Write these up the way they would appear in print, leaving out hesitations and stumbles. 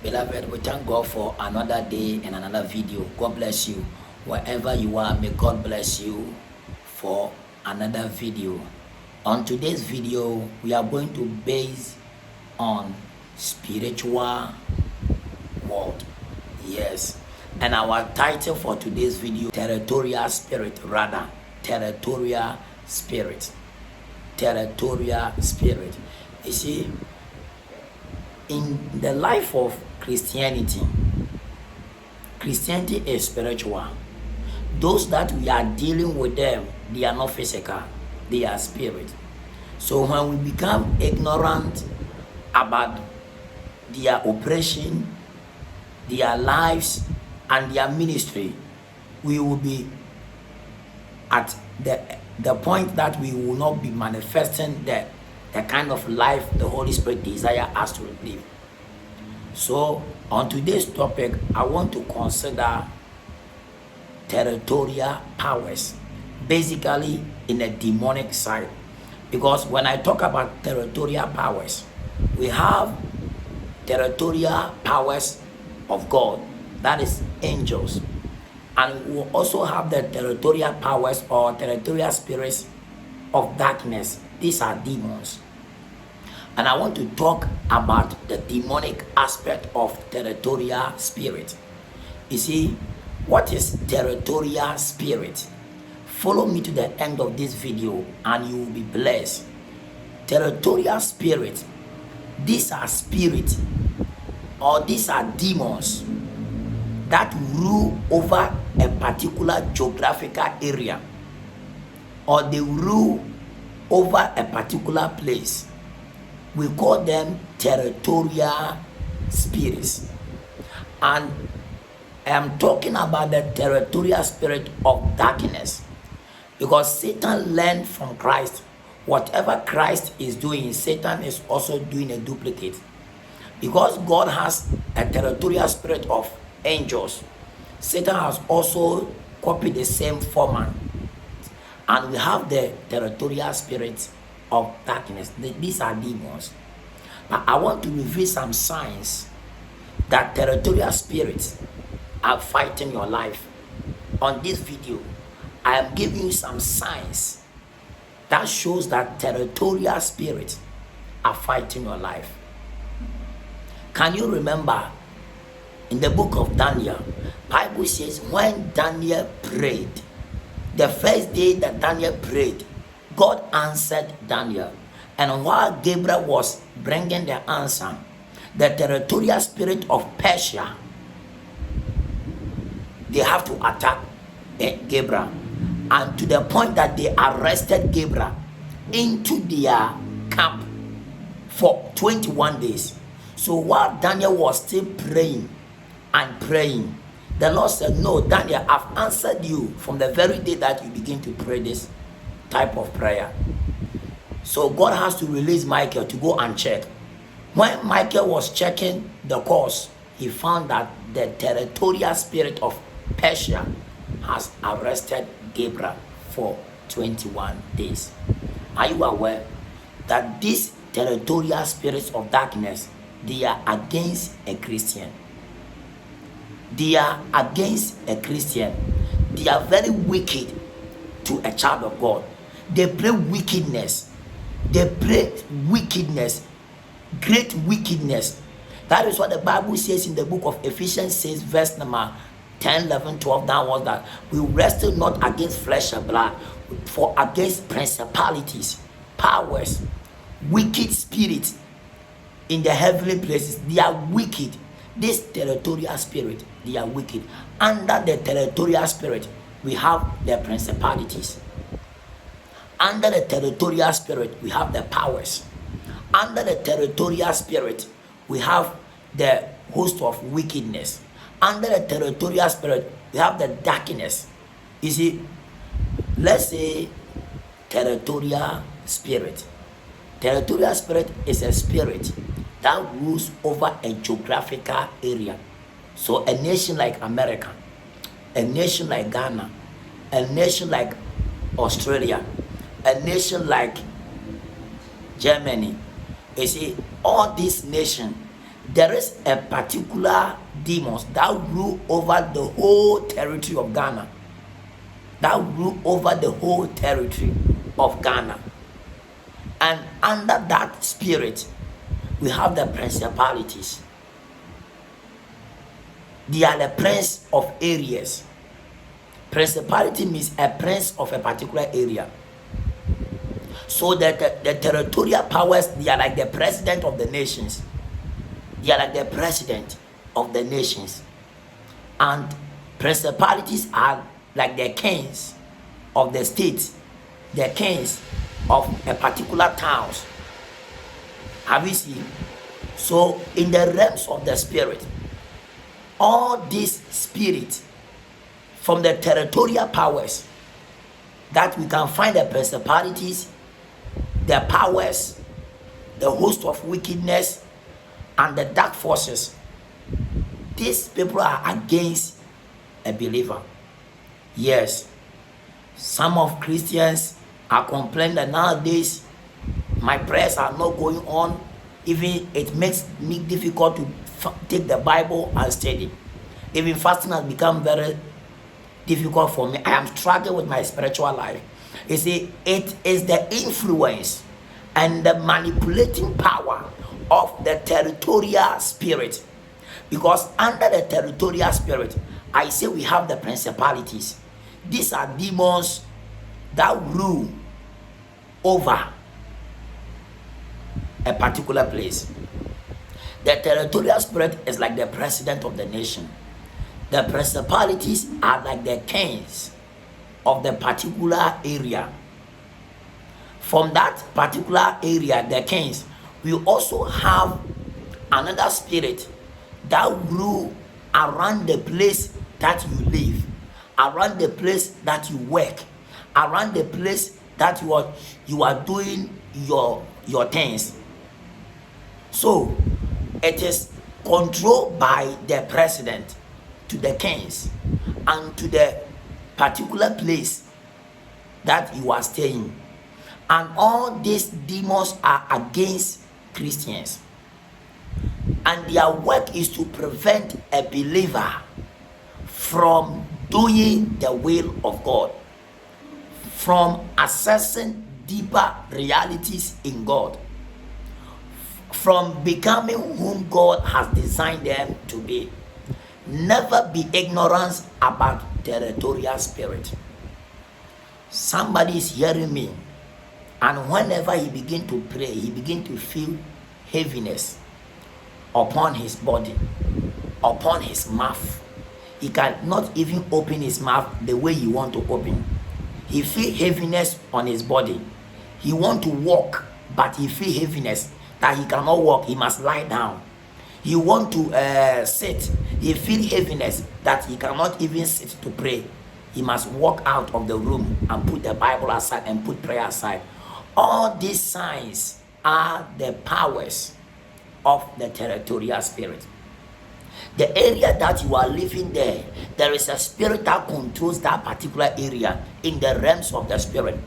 Beloved, we thank God for another day and another video. God bless you. Wherever you are, may God bless you for another video. On today's video, we are going to base on spiritual world. Yes. And our title for today's video, territorial spirit, rather. Territorial spirit. Territorial spirit. You see, in the life of Christianity is spiritual. Those that we are dealing with them, they are not physical, they are spirit. So when we become ignorant about their operation, their lives, and their ministry, we will be at the point that we will not be manifesting the kind of life the Holy Spirit desires us to live. So on today's topic, I want to consider territorial powers, basically in a demonic side. Because when I talk about territorial powers, we have territorial powers of God, that is angels. And we also have the territorial powers or territorial spirits of darkness. These are demons. And I want to talk about the demonic aspect of territorial spirit. You see, what is territorial spirit? Follow me to the end of this video and you will be blessed. Territorial spirit, these are spirits or these are demons that rule over a particular geographical area, or they rule over a particular place. We call them territorial spirits. And I am talking about the territorial spirit of darkness, because Satan learned from Christ. Whatever Christ is doing, Satan is also doing a duplicate. Because God has a territorial spirit of angels, Satan has also copied the same format. And we have the territorial spirits of darkness. These are demons. But I want to reveal some signs that territorial spirits are fighting your life. On this video, I am giving you some signs that shows that territorial spirits are fighting your life. Can you remember in the book of Daniel, Bible says when Daniel prayed, the first day that Daniel prayed, God answered Daniel. And while Gabriel was bringing the answer, the territorial spirit of Persia, they have to attack Gabriel. And to the point that they arrested Gabriel into their camp for 21 days. So while Daniel was still praying and praying, the Lord said, no, Daniel, I've answered you from the very day that you begin to pray this type of prayer. So God has to release Michael to go and check. When Michael was checking the course, he found that the territorial spirit of Persia has arrested Gabriel for 21 days. Are you aware that these territorial spirits of darkness, they are against a Christian? They are against a Christian. They are very wicked to a child of God. They pray wickedness. They pray wickedness, great wickedness. That is what the Bible says in the book of Ephesians 6, verse number 10, 11, 12 downwards, that we wrestle not against flesh and blood, for against principalities, powers, wicked spirits in the heavenly places. They are wicked. This territorial spirit, they are wicked. Under the territorial spirit, we have the principalities. Under the territorial spirit, we have the powers. Under the territorial spirit, we have the host of wickedness. Under the territorial spirit, we have the darkness. You see, let's say territorial spirit. Territorial spirit is a spirit that rules over a geographical area. So a nation like America, a nation like Ghana, a nation like Australia, a nation like Germany, you see, all these nations, there is a particular demons that rule over the whole territory of Ghana. That rule over the whole territory of Ghana. And under that spirit, we have the principalities. They are the prince of areas. Principality means a prince of a particular area. So that the territorial powers, they are like the president of the nations. They are like the president of the nations. And principalities are like the kings of the states, the kings of a particular towns. Have you seen? So in the realms of the spirit, all these spirits from the territorial powers that we can find, the principalities, the powers, the host of wickedness, and the dark forces, these people are against a believer. Yes, some of Christians are complaining that nowadays my prayers are not going on. Even it makes me difficult to take the Bible and study. Even fasting has become very difficult for me. I am struggling with my spiritual life. You see, it is the influence and the manipulating power of the territorial spirit. Because under the territorial spirit, I say we have the principalities. These are demons that rule over a particular place. The territorial spirit is like the president of the nation. The principalities are like the kings of the particular area. From that particular area, the kings, we also have another spirit that rule around the place that you live, around the place that you work, around the place that you are doing your things. So it is controlled by the president to the kings and to the particular place that you are staying. And all these demons are against Christians. And their work is to prevent a believer from doing the will of God, from accessing deeper realities in God, from becoming whom God has designed them to be. Never be ignorant about territorial spirit. Somebody is hearing me, and whenever he begin to pray, he begin to feel heaviness upon his body, upon his mouth. He cannot even open his mouth the way he want to open. He feel heaviness on his body. He want to walk, but he feel heaviness that he cannot walk. He must lie down. He want to sit. He feel heaviness that he cannot even sit to pray. He must walk out of the room and put the Bible aside and put prayer aside. All these signs are the powers of the territorial spirit. The area that you are living there is a spirit that controls that particular area in the realms of the spirit.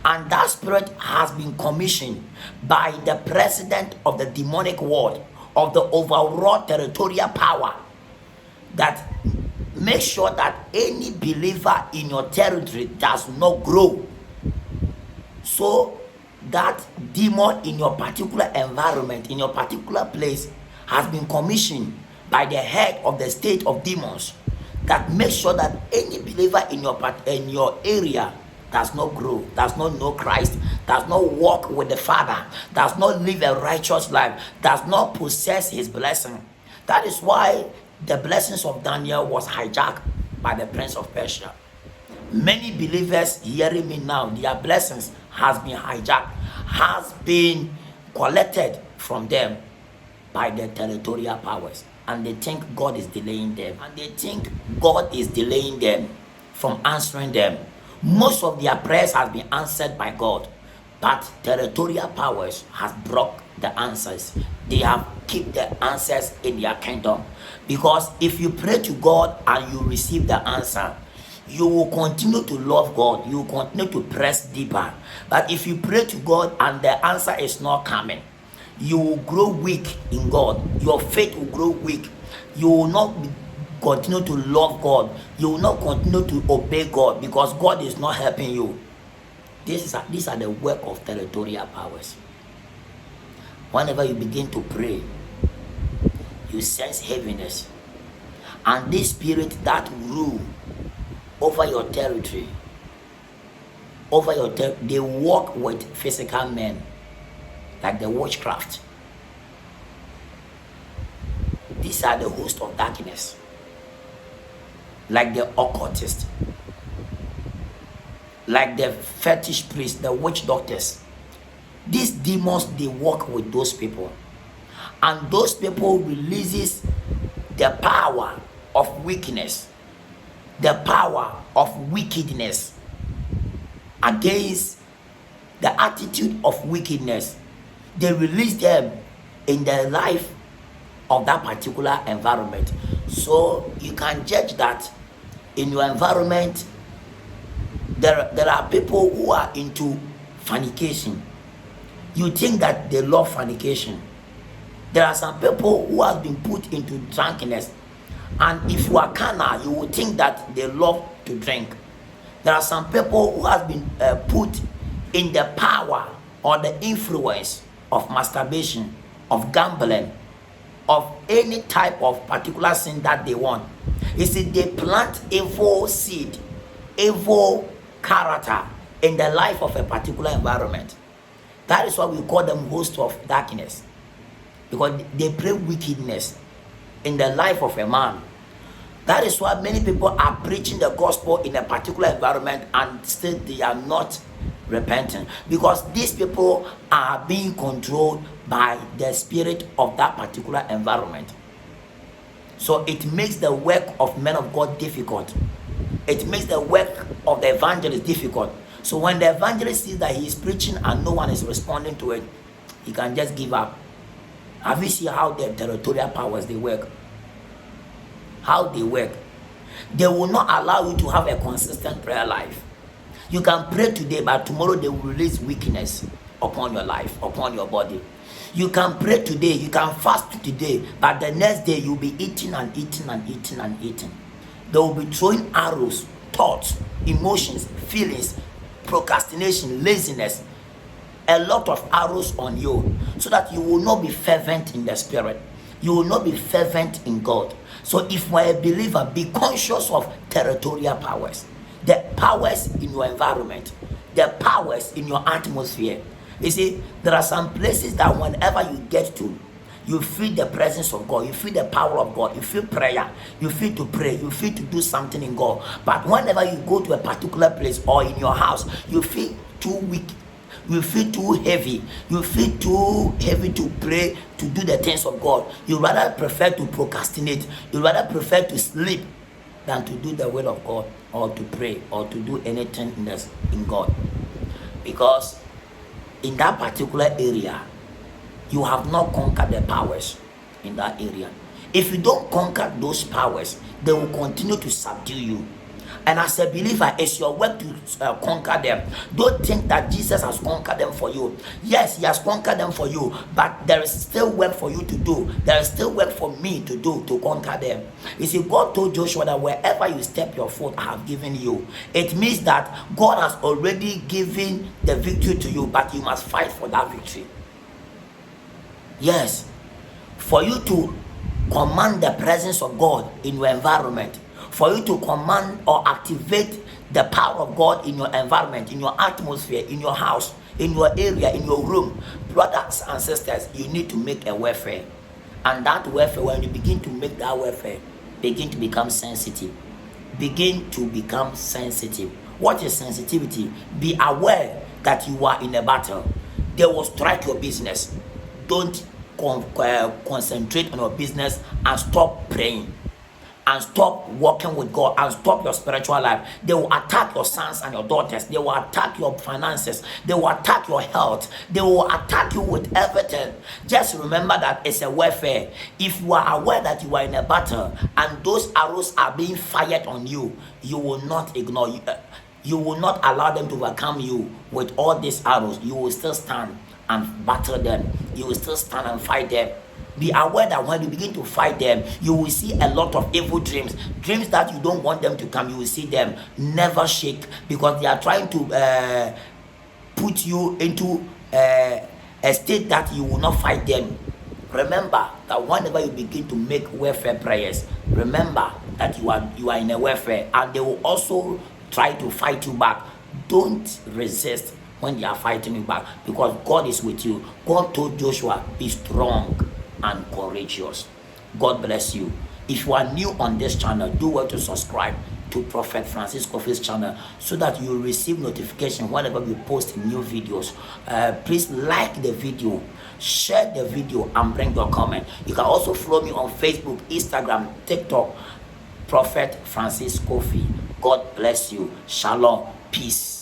And that spirit has been commissioned by the president of the demonic world, of the overall territorial power, that make sure that any believer in your territory does not grow. So that demon in your particular environment, in your particular place, has been commissioned by the head of the state of demons, that make sure that any believer in your area does not grow, does not know Christ, does not walk with the Father, does not live a righteous life, does not possess his blessing. That is why the blessings of Daniel was hijacked by the prince of Persia. Many believers hearing me now, their blessings has been hijacked, has been collected from them by the territorial powers. And they think God is delaying them. And they think God is delaying them from answering them. Most of their prayers has been answered by God, but territorial powers has blocked the answers. They have kept the answers in their kingdom. Because if you pray to God and you receive the answer, you will continue to love God. You will continue to press deeper. But if you pray to God and the answer is not coming, you will grow weak in God. Your faith will grow weak. You will not continue to love God. You will not continue to obey God because God is not helping you. These are the work of territorial powers. Whenever you begin to pray, you sense heaviness. And this spirit that rule over your territory, they work with physical men, like the witchcraft. These are the host of darkness, like the occultist, like the fetish priests, the witch doctors. These demons, they work with those people, and those people releases the power of weakness, the power of wickedness against the attitude of wickedness. They release them in the life of that particular environment. So you can judge that in your environment there are people who are into fornication. You think that they love fornication. There are some people who have been put into drunkenness, and if you are carnal, you will think that they love to drink. There are some people who have been put in the power or the influence of masturbation, of gambling, of any type of particular sin that they want. You see, they plant evil seed, evil character in the life of a particular environment. That is why we call them hosts of darkness, because they bring wickedness in the life of a man. That is why many people are preaching the gospel in a particular environment and still they are not repenting, because these people are being controlled by the spirit of that particular environment. So it makes the work of men of God difficult. It makes the work of the evangelist difficult. So when the evangelist sees that he is preaching and no one is responding to it, he can just give up. Have you seen how the territorial powers they work? How they work? They will not allow you to have a consistent prayer life. You can pray today, but tomorrow they will release weakness upon your life, upon your body. You can pray today, you can fast today, but the next day you'll be eating and eating and eating and eating. They will be throwing arrows, thoughts, emotions, feelings, procrastination, laziness, a lot of arrows on you, so that you will not be fervent in the spirit. You will not be fervent in God. So if you are a believer, be conscious of territorial powers, the powers in your environment, the powers in your atmosphere. You see, there are some places that whenever you get to, you feel the presence of God, you feel the power of God, you feel prayer, you feel to pray, you feel to do something in God. But whenever you go to a particular place or in your house, you feel too weak, you feel too heavy, you feel too heavy to pray, to do the things of God. You rather prefer to procrastinate, you rather prefer to sleep than to do the will of God, or to pray, or to do anything in God. Because in that particular area, you have not conquered the powers in that area. If you don't conquer those powers, they will continue to subdue you. And as a believer, it's your work to conquer them. Don't think that Jesus has conquered them for you. Yes, he has conquered them for you, but there is still work for you to do. There is still work for me to do to conquer them. You see, God told Joshua that wherever you step your foot, I have given you. It means that God has already given the victory to you, but you must fight for that victory. Yes, for you to command the presence of God in your environment, for you to command or activate the power of God in your environment, in your atmosphere, in your house, in your area, in your room, brothers and sisters, you need to make a warfare. And that warfare, when you begin to make that warfare, begin to become sensitive. Begin to become sensitive. What is sensitivity? Be aware that you are in a battle. They will strike your business. Don't concentrate on your business and stop praying and stop walking with God and stop your spiritual life. They will attack your sons and your daughters. They will attack your finances. They will attack your health. They will attack you with everything. Just remember that it's a warfare. If you are aware that you are in a battle and those arrows are being fired on you, you will not ignore you. You will not allow them to overcome you with all these arrows. You will still stand and battle them. You will still stand and fight them. Be aware that when you begin to fight them, you will see a lot of evil dreams. Dreams that you don't want them to come, you will see them. Never shake, because they are trying to put you into a state that you will not fight them. Remember that whenever you begin to make warfare prayers, remember that you are in a warfare, and they will also try to fight you back. Don't resist when they are fighting you back, because God is with you. God told Joshua, be strong and courageous. God bless you. If you are new on this channel, do well to subscribe to Prophet Francis Kofi's channel, so that you will receive notification whenever we post new videos. Please like the video, share the video, and bring your comment. You can also follow me on Facebook, Instagram, TikTok, Prophet Francis Kofi. God bless you. Shalom. Peace.